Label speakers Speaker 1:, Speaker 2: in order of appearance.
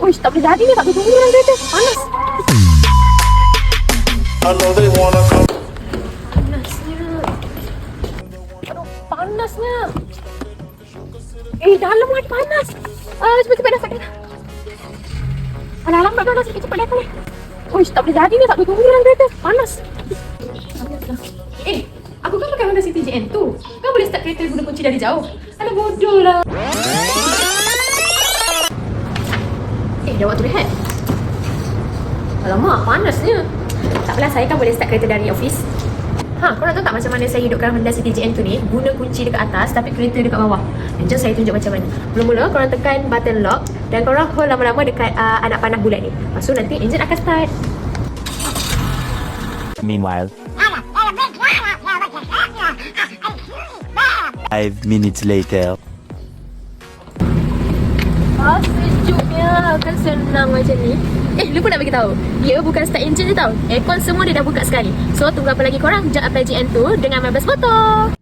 Speaker 1: Uish, tak boleh jadi ni, tak boleh tunggu dalam kereta. Panas.
Speaker 2: I know they wanna come.
Speaker 1: Panasnya. Aduh, panasnya. Dalam lagi panas. Cepat-cepat dah sakit. Alah, lambat dah cepat datang ni. Uish, tak boleh jadi ni, tak boleh tunggu dalam kereta. Panas. Aku kan pakai Honda City JN tu. Kau boleh start kereta guna kunci dari jauh. Alah, bodoh lah. Dah waktu rehat. Alamak, panasnya. Tak apalah, saya kan boleh start kereta dari office. Korang tahu tak macam mana saya hidupkan Honda City JN tu ni? Guna kunci dekat atas tapi kereta dekat bawah. Dan jom saya tunjuk macam mana. Mula-mula korang tekan button lock dan korang hold lama-lama dekat anak panah bulat ni. Lepas tu nanti enjin akan start.
Speaker 3: Meanwhile, 5 minutes later.
Speaker 1: Sejuknya, kan senang macam ni. Lupa nak bagi tahu. Dia bukan start engine je tau. Aircon semua dia dah buka sekali. So tunggu apa lagi korang? Jom apply JN tu dengan 15 motor.